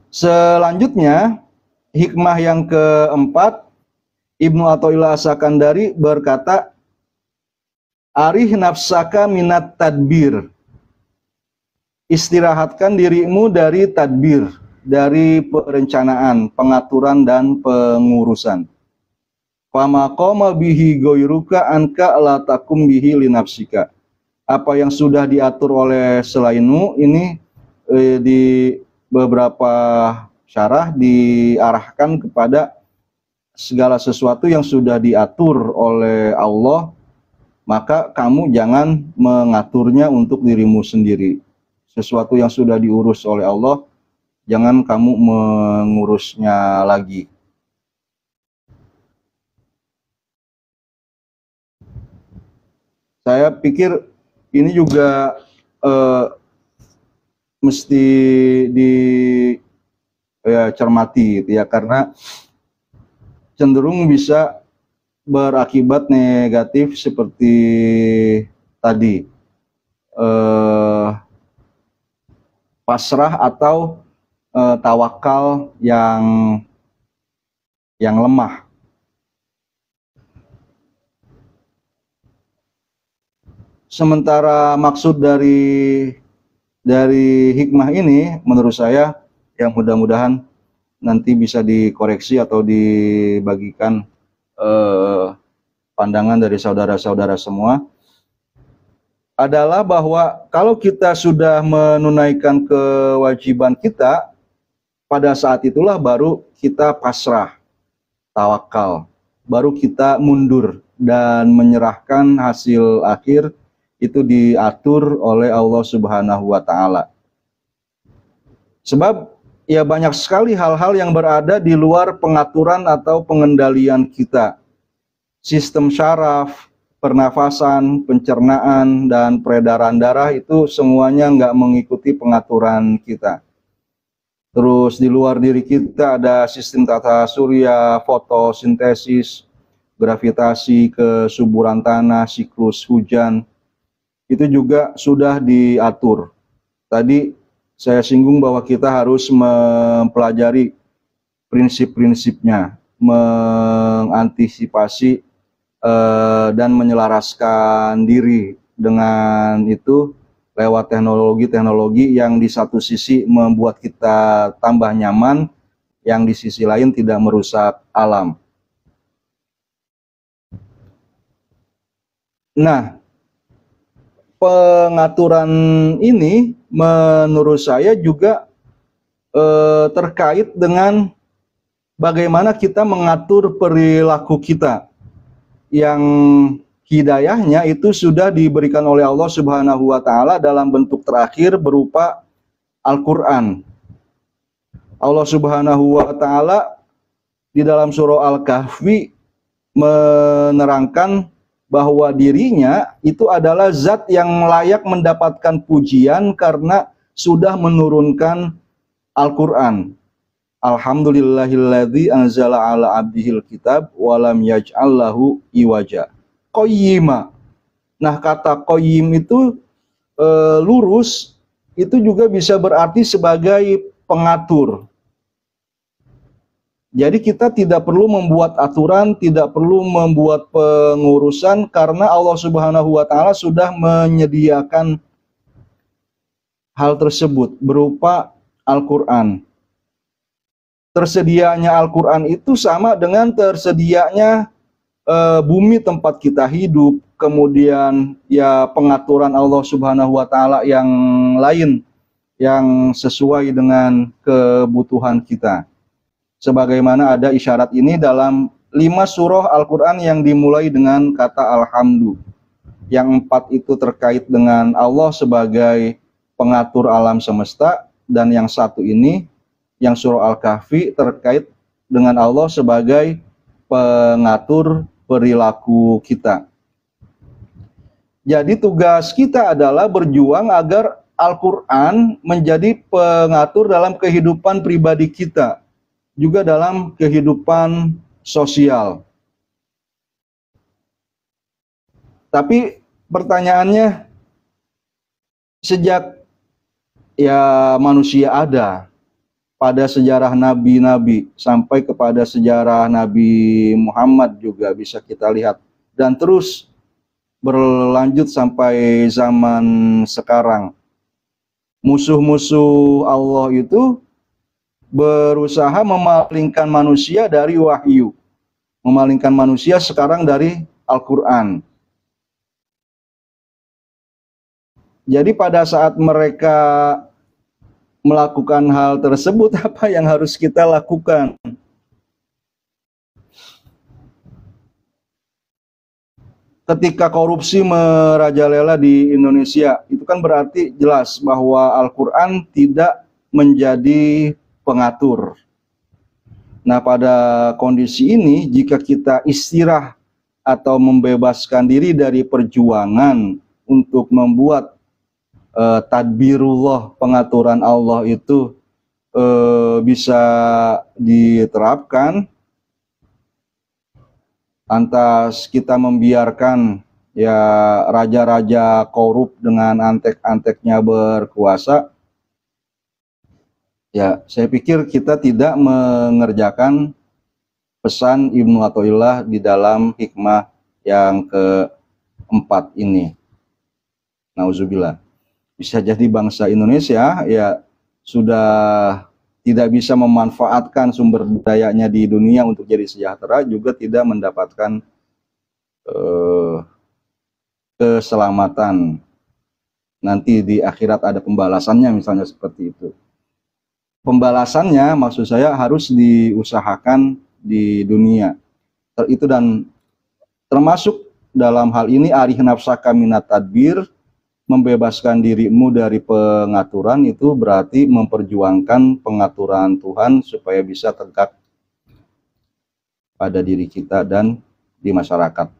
Selanjutnya, hikmah yang keempat, Ibnu Athaillah As-Sakandari berkata, arih nafsaka minat tadbir. Istirahatkan dirimu dari tadbir, dari perencanaan, pengaturan, dan pengurusan. Fama qama bihi goiruka anka la takum bihi linafsika. Apa yang sudah diatur oleh selainmu ini di beberapa syarah diarahkan kepada segala sesuatu yang sudah diatur oleh Allah, maka kamu jangan mengaturnya untuk dirimu sendiri. Sesuatu yang sudah diurus oleh Allah, jangan kamu mengurusnya lagi. Saya pikir ini juga mesti dicermati gitu ya, karena cenderung bisa berakibat negatif seperti tadi, pasrah atau tawakal yang lemah. Sementara maksud dari hikmah ini menurut saya yang mudah-mudahan nanti bisa dikoreksi atau dibagikan pandangan dari saudara-saudara semua, adalah bahwa kalau kita sudah menunaikan kewajiban kita, pada saat itulah baru kita pasrah, tawakal, baru kita mundur dan menyerahkan hasil akhir itu diatur oleh Allah Subhanahu wa Ta'ala. Sebab ya banyak sekali hal-hal yang berada di luar pengaturan atau pengendalian kita. Sistem syaraf, pernafasan, pencernaan, dan peredaran darah itu semuanya nggak mengikuti pengaturan kita. Terus di luar diri kita ada sistem tata surya, fotosintesis, gravitasi, kesuburan tanah, siklus hujan, itu juga sudah diatur. Tadi saya singgung bahwa kita harus mempelajari prinsip-prinsipnya, mengantisipasi dan menyelaraskan diri dengan itu lewat teknologi-teknologi yang di satu sisi membuat kita tambah nyaman, yang di sisi lain tidak merusak alam. Nah, pengaturan ini menurut saya juga terkait dengan bagaimana kita mengatur perilaku kita, yang hidayahnya itu sudah diberikan oleh Allah Subhanahu wa Ta'ala dalam bentuk terakhir berupa Al-Quran. Allah Subhanahu wa Ta'ala di dalam surah Al-Kahfi menerangkan bahwa dirinya itu adalah zat yang layak mendapatkan pujian karena sudah menurunkan Al-Quran. Alhamdulillahilladzi anzala ala abdihil kitab walam yaj'allahu iwaja. Qayyima. Nah, kata qayyim itu lurus, itu juga bisa berarti sebagai pengatur. Jadi kita tidak perlu membuat aturan, tidak perlu membuat pengurusan, karena Allah Subhanahu wa Ta'ala sudah menyediakan hal tersebut berupa Al-Quran. Tersedianya Al-Quran itu sama dengan tersedianya bumi tempat kita hidup, kemudian ya pengaturan Allah Subhanahu wa Ta'ala yang lain yang sesuai dengan kebutuhan kita. Sebagaimana ada isyarat ini dalam 5 surah Al-Quran yang dimulai dengan kata Alhamdu. Yang 4 itu terkait dengan Allah sebagai pengatur alam semesta, dan yang 1 ini, yang surah Al-Kahfi, terkait dengan Allah sebagai pengatur perilaku kita. Jadi tugas kita adalah berjuang agar Al-Quran menjadi pengatur dalam kehidupan pribadi kita, juga dalam kehidupan sosial. Tapi pertanyaannya, sejak ya manusia ada, pada sejarah nabi-nabi sampai kepada sejarah Nabi Muhammad juga bisa kita lihat, dan terus berlanjut sampai zaman sekarang. Musuh-musuh Allah itu berusaha memalingkan manusia dari wahyu, memalingkan manusia sekarang dari Al-Quran. Jadi pada saat mereka melakukan hal tersebut, apa yang harus kita lakukan? Ketika korupsi merajalela di Indonesia, itu kan berarti jelas bahwa Al-Quran tidak menjadi pengatur. Nah, pada kondisi ini, jika kita istirahat atau membebaskan diri dari perjuangan untuk membuat tadbirullah, pengaturan Allah itu bisa diterapkan, lantas kita membiarkan ya raja-raja korup dengan antek-anteknya berkuasa, ya saya pikir kita tidak mengerjakan pesan Ibnu Athaillah di dalam hikmah yang keempat ini. Nauzubillah. Bisa jadi bangsa Indonesia ya sudah tidak bisa memanfaatkan sumber dayanya di dunia untuk jadi sejahtera, juga tidak mendapatkan keselamatan. Nanti di akhirat ada pembalasannya, misalnya seperti itu. Pembalasannya maksud saya harus diusahakan di dunia. Itu dan termasuk dalam hal ini arih nafsaka minat tadbir, membebaskan dirimu dari pengaturan, itu berarti memperjuangkan pengaturan Tuhan supaya bisa tegak pada diri kita dan di masyarakat.